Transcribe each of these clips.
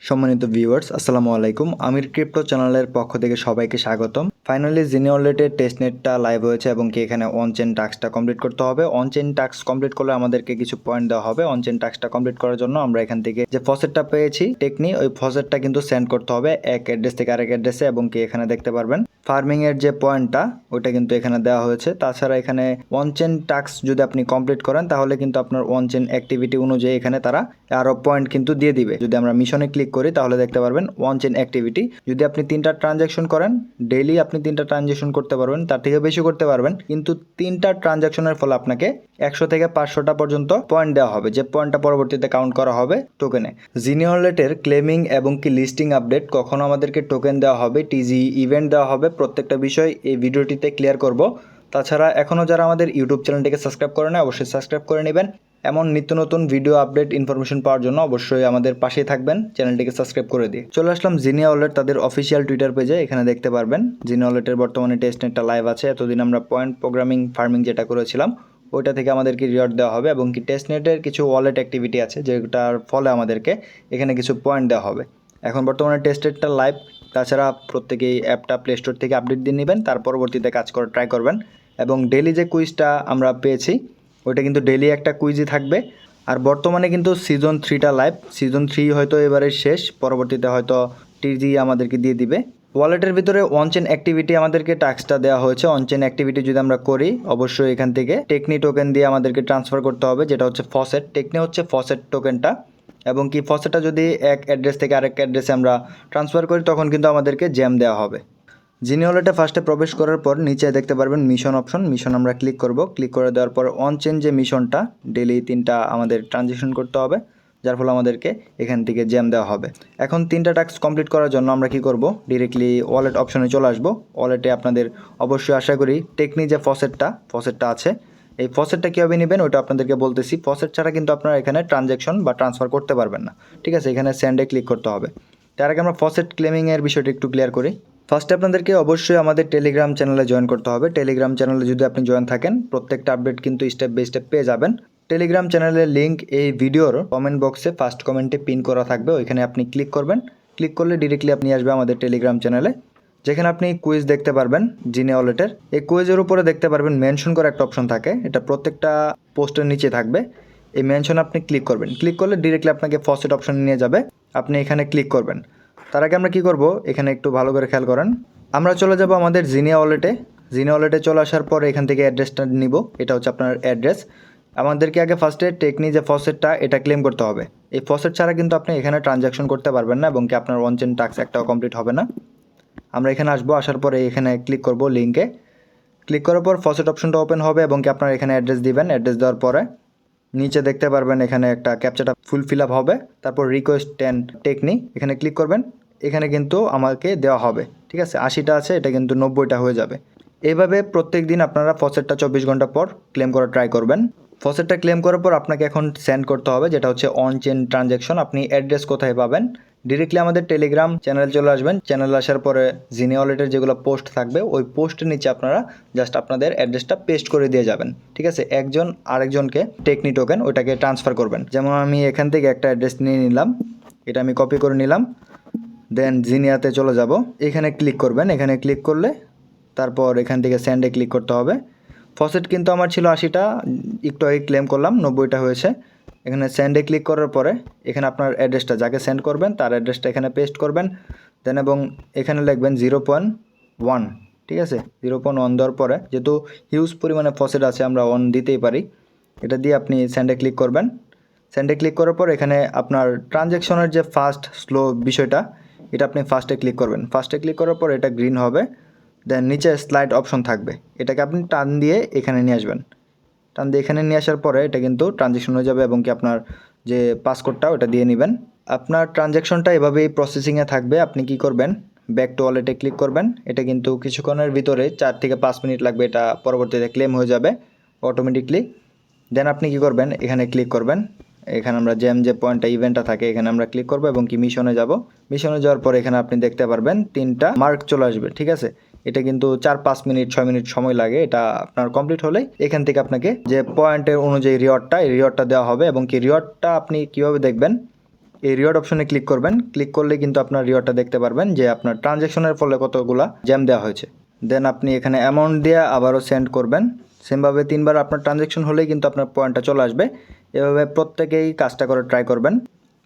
সম্মানিত ভিউয়ার্স, আসসালামু আলাইকুম। আমির ক্রিপ্টো চ্যানেলের পক্ষ থেকে সবাইকে স্বাগতম। ফাইনালি জিনি ওয়ালেটের টেস্টনেটটা লাইভ হয়েছে এবং কি এখানে অনচেন টাস্কটা কমপ্লিট করতে হবে। অনচেন টাস্ক কমপ্লিট করলে আমাদেরকে কিছু পয়েন্ট দেওয়া হবে। অনচেন টাস্কটা কমপ্লিট করার জন্য আমরা এখান থেকে যে ফসেটটা পেয়েছি টেকনি, ওই ফসেটটা কিন্তু সেন্ড করতে হবে এক অ্যাড্রেস থেকে আরেক অ্যাড্রেসে এবং কি এখানে দেখতে পারবেন ফার্মিং এর যে পয়েন্টটা ওইটা কিন্তু এখানে দেওয়া হয়েছে। তাছাড়া এখানে অনচেন টাস্ক যদি আপনি কমপ্লিট করেন তাহলে কিন্তু আপনার অনচেন অ্যাক্টিভিটি অনুযায়ী এখানে তারা আরো পয়েন্ট কিন্তু দিয়ে দিবে। যদি আমরা মিশনে ক্লিক করি তাহলে দেখতে পারবেন অনচেন অ্যাক্টিভিটি। যদি আপনি 3টা ট্রানজ্যাকশন করেন, ডেইলি আপনি 3টা ট্রানজ্যাকশন করতে পারবেন, তার থেকে বেশি করতে পারবেন, কিন্তু 3টা ট্রানজ্যাকশনের ফলে আপনাকে 100 থেকে 500টা পর্যন্ত পয়েন্ট দেওয়া হবে, যে পয়েন্টটা পরবর্তীতে কাউন্ট করা হবে টোকেনে। জিনি ওয়ালেটের ক্লেমিং এবং কি লিস্টিং আপডেট কখনো আমাদেরকে টোকেন দেওয়া হবে, টিজি ইভেন্ট দেওয়া হবে, প্রত্যেকটা বিষয় এই ভিডিওটিতে ক্লিয়ার করব। তাছাড়া এখনও যারা আমাদের ইউটিউব চ্যানেলটিকে সাবস্ক্রাইব করে না, অবশ্যই সাবস্ক্রাইব করে নেবেন। এমন নিত্য নতুন ভিডিও আপডেট ইনফরমেশন পাওয়ার জন্য অবশ্যই আমাদের পাশেই থাকবেন, চ্যানেলটিকে সাবস্ক্রাইব করে দিয়ে। চলে আসলাম জিনি ওয়ালেট তাদের অফিসিয়াল টুইটার পেজে। এখানে দেখতে পারবেন জিনি ওয়ালেটের বর্তমানে টেস্টনেটটা লাইভ আছে। এতদিন আমরা পয়েন্ট প্রোগ্রামিং ফার্মিং যেটা করেছিলাম ওইটা থেকে আমাদেরকে রিওয়ার্ড দেওয়া হবে এবং কি টেস্টনেটের কিছু ওয়ালেট অ্যাক্টিভিটি আছে যেটার ফলে আমাদেরকে এখানে কিছু পয়েন্ট দেওয়া হবে। এখন বর্তমানে টেস্টনেটটা লাইভ। তাছাড়া প্রত্যেকেই অ্যাপটা প্লে স্টোর থেকে আপডেট দিয়ে নেবেন, তার পরবর্তীতে কাজ করার ট্রাই করবেন। এবং ডেইলি যে কুইজটা আমরা পেয়েছি ওইটা কিন্তু ডেইলি একটা কুইজই থাকবে। আর বর্তমানে কিন্তু সিজন 3টা লাইভ। সিজন 3 হয়তো এবারে শেষ, পরবর্তীতে হয়তো টিজি আমাদেরকে দিয়ে দিবে। ওয়ালেটের ভিতরে অনচেন অ্যাক্টিভিটি আমাদেরকে টাস্কটা দেওয়া হয়েছে। অনচেন অ্যাক্টিভিটি যদি আমরা করি অবশ্যই এখান থেকে টেকনি টোকেন দিয়ে আমাদেরকে ট্রান্সফার করতে হবে, যেটা হচ্ছে ফসেট। টেকনি হচ্ছে ফসেট টোকেনটা এবং কি ফসেটটা যদি এক অ্যাড্রেস থেকে আরেক অ্যাড্রেসে আমরা ট্রান্সফার করি তখন কিন্তু আমাদেরকে জ্যাম দেওয়া হবে। জিনি ওয়ালেটে ফার্স্টে প্রবেশ করার পর নিচে দেখতে পারবেন মিশন অপশন। মিশন আমরা ক্লিক করব। ক্লিক করে দেওয়ার পর অনচেন যে মিশনটা ডেইলি 3টা আমাদের ট্রানজেকশন করতে হবে, যার ফলে আমাদেরকে এখান থেকে জ্যাম দেওয়া হবে। এখন 3টা টাস্ক কমপ্লিট করার জন্য আমরা কি করব, ডিরেক্টলি ওয়ালেট অপশনে চলে আসবো। ওয়ালেটে আপনাদের অবশ্যই আশা করি টেকনি যে ফসেটটা আছে, এই ফসেটটা কীভাবে নেবেন ওইটা আপনাদেরকে বলতেছি। ফসেট ছাড়া কিন্তু আপনারা এখানে ট্রানজ্যাকশন বা ট্রান্সফার করতে পারবেন না, ঠিক আছে? এখানে সেন্ডে ক্লিক করতে হবে। তার আগে আমরা ফসেট ক্লেমিংয়ের বিষয়টা একটু ক্লিয়ার করি। ফার্স্টে আপনাদেরকে অবশ্যই আমাদের টেলিগ্রাম চ্যানেলে জয়েন করতে হবে। টেলিগ্রাম চ্যানেলে যদি আপনি জয়েন থাকেন প্রত্যেকটা আপডেট কিন্তু স্টেপ বাই স্টেপ পেয়ে যাবেন। টেলিগ্রাম চ্যানেলের লিঙ্ক এই ভিডিওর কমেন্ট বক্সে ফার্স্ট কমেন্টে পিন করা থাকবে, ওইখানে আপনি ক্লিক করবেন। ক্লিক করলে ডিরেক্টলি আপনি আসবে আমাদের টেলিগ্রাম চ্যানেলে, যেখানে আপনি কুইজ দেখতে পারবেন জিনি ওয়ালেটের। এই কুইজের উপরে দেখতে পারবেন মেনশন করা একটা অপশন থাকে, এটা প্রত্যেকটা পোস্টের নিচে থাকবে। এই মেনশন আপনি ক্লিক করবেন। ক্লিক করলে ডিরেক্টলি আপনাকে ফসেট অপশন নিয়ে যাবে, আপনি এখানে ক্লিক করবেন। তার আগে আমরা কী করব, এখানে একটু ভালো করে খেয়াল করেন। আমরা চলে যাব আমাদের জিনি ওয়ালেটে। জিনি ওয়ালেটে চলে আসার পর এখান থেকে অ্যাড্রেসটা নিব, এটা হচ্ছে আপনার অ্যাড্রেস। আমাদেরকে আগে ফার্স্টে টেকনি যে ফসেটটা এটা ক্লেম করতে হবে। এই ফসেট ছাড়া কিন্তু আপনি এখানে ট্রানজ্যাকশন করতে পারবেন না এবং কি আপনার অনচেন টাস্ক একটাও কমপ্লিট হবে না। আমরা এখানে আসবো, আসার পরে এখানে ক্লিক করব লিঙ্কে। ক্লিক করার পর ফসেট অপশনটা ওপেন হবে এবং কি আপনার এখানে অ্যাড্রেস দিবেন। অ্যাড্রেস দেওয়ার পরে নিচে দেখতে পারবেন এখানে একটা ক্যাপচাটা ফিল আপ হবে, তারপর রিকোয়েস্ট 10 টেকনি এখানে ক্লিক করবেন। এখানে কিন্তু আমাকে দেওয়া হবে, ঠিক আছে? 80টা আছে, এটা কিন্তু 90টা হয়ে যাবে। এইভাবে প্রত্যেক দিন আপনারা ফসেটটা 24 ঘন্টা পর ক্লেম করার ট্রাই করবেন। ফসেটটা ক্লেম করার পর আপনাকে এখন সেন্ড করতে হবে, যেটা হচ্ছে অনচেন ট্রানজ্যাকশন। আপনি অ্যাড্রেস কোথায় পাবেন, ডিরেক্টলি আমাদের টেলিগ্রাম চ্যানেল চলে আসবেন। চ্যানেলে আসার পরে জিনি ওয়ালেটের যেগুলো পোস্ট থাকবে ওই পোস্টের নিচে আপনারা জাস্ট আপনাদের অ্যাড্রেসটা পেস্ট করে দিয়ে যাবেন, ঠিক আছে? একজন আরেকজনকে টেকনি টোকেন ওইটাকে ট্রান্সফার করবেন। যেমন আমি এখান থেকে একটা অ্যাড্রেস নিয়ে নিলাম, এটা আমি কপি করে নিলাম, দেন জিনিয়াতে চলে যাব। এখানে ক্লিক করবেন। এখানে ক্লিক করলে তারপর এখান থেকে সেন্ডে ক্লিক করতে হবে। ফসেট কিন্তু আমার ছিল 80টা, একটু আগে ক্লেম করলাম 90টা হয়েছে। এখানে সেন্ডে ক্লিক করার পরে এখানে আপনার অ্যাড্রেসটা যাকে সেন্ড করবেন তার অ্যাড্রেসটা এখানে পেস্ট করবেন। দেন এবং এখানে লিখবেন 0.1, ঠিক আছে? 0.1 দেওয়ার পরে যেহেতু হিউজ পরিমাণে ফসেট আছে আমরা 1 দিতেই পারি, এটা দিয়ে আপনি সেন্ডে ক্লিক করবেন। সেন্ডে ক্লিক করার পর এখানে আপনার ট্রানজ্যাকশনের যে ফাস্ট স্লো বিষয়টা এটা আপনি ফার্স্টে ক্লিক করবেন। ফার্স্টে ক্লিক করার পর এটা গ্রিন হবে, দেন নিচে স্লাইড অপশন থাকবে, এটাকে আপনি টান দিয়ে এখানে নিয়ে আসবেন। টান দিয়ে এখানে নিয়ে আসার পরে এটা কিন্তু ট্রানজ্যাকশন হয়ে যাবে এবং কি আপনার যে পাসকোডটা ওটা দিয়ে নেবেন। আপনার ট্রানজ্যাকশনটা এভাবেই প্রসেসিংয়ে থাকবে। আপনি কি করবেন, ব্যাক টু ওয়ালেটে ক্লিক করবেন। এটা কিন্তু কিছুক্ষণের ভিতরে 4 থেকে 5 মিনিট লাগবে, এটা পরবর্তীতে ক্লেম হয়ে যাবে অটোমেটিকলি। দেন আপনি কি করবেন, এখানে ক্লিক করবেন। এখানে আমরা যে পয়েন্টটা ইভেন্টটা থাকে এখানে আমরা ক্লিক করব এবং কি মিশনে যাব। মিশনে যাওয়ার পর এখানে আপনি দেখতে পারবেন 3টা মার্ক চলে আসবে, ঠিক আছে? এটা কিন্তু 4-5 মিনিট 6 মিনিট সময় লাগে। এটা আপনার কমপ্লিট হলে এখান থেকে আপনাকে যে পয়েন্টের অনুযায়ী রিওয়ার্ডটা দেওয়া হবে এবং কি রিওয়ার্ডটা আপনি কিভাবে দেখবেন, এই রিওয়ার্ড অপশনে ক্লিক করবেন। ক্লিক করলে কিন্তু আপনার রিওয়ার্ডটা দেখতে পারবেন যে আপনার ট্রানজ্যাকশনের ফলে কতগুলা জ্যাম দেওয়া হয়েছে। দেন আপনি এখানে অ্যামাউন্ট দিয়ে আবারও সেন্ড করবেন। সেমভাবে 3বার আপনার ট্রানজ্যাকশন হলেই কিন্তু আপনার পয়েন্টটা চলে আসবে। এভাবে প্রত্যেকেই কাজটা করে ট্রাই করবেন।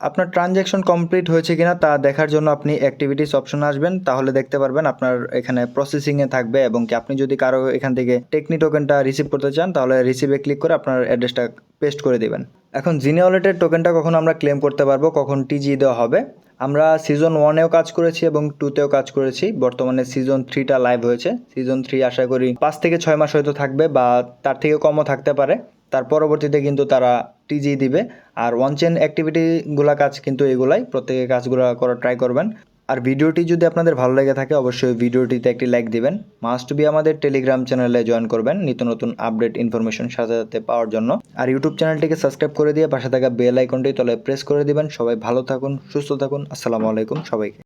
আপনার ট্রানজ্যাকশন কমপ্লিট হয়েছে কিনা তা দেখার জন্য আপনি অ্যাক্টিভিটিস অপশনে আসবেন, তাহলে দেখতে পারবেন আপনার এখানে প্রসেসিংয়ে থাকবে এবং কি আপনি যদি কারো এখান থেকে টেকনি টোকেনটা রিসিভ করতে চান তাহলে রিসিভে ক্লিক করে আপনার অ্যাড্রেসটা পেস্ট করে দিবেন। এখন জিনি ওয়ালেটের টোকেনটা কখন আমরা ক্লেম করতে পারবো, কখন টিজি দেওয়া হবে? আমরা সিজন 1এও কাজ করেছি এবং 2তেও কাজ করেছি। বর্তমানে সিজন 3টা লাইভ হয়েছে। সিজন 3 আশা করি 5 থেকে 6 মাস হয়তো থাকবে বা তার থেকে কমও থাকতে পারে। তার পরবর্তীতে কিন্তু তারা টিজি দিবে। আর ওয়ান চেন অ্যাক্টিভিটিগুলো কাজ কিন্তু এগুলাই, প্রত্যেকে কাজগুলো করা ট্রাই করবেন। আর ভিডিওটি যদি আপনাদের ভালো লেগে থাকে অবশ্যই ভিডিওটিতে একটি লাইক দিবেন। মাস্ট বি আমাদের টেলিগ্রাম চ্যানেলে জয়েন করবেন নিত্য নতুন আপডেট ইনফরমেশন সাথে সাথে পাওয়ার জন্য। আর ইউটিউব চ্যানেলটিকে সাবস্ক্রাইব করে দিয়ে পাশে থাকা বেল আইকনটি তলে প্রেস করে দিবেন। সবাই ভালো থাকুন, সুস্থ থাকুন। আসসালামু আলাইকুম সবাইকে।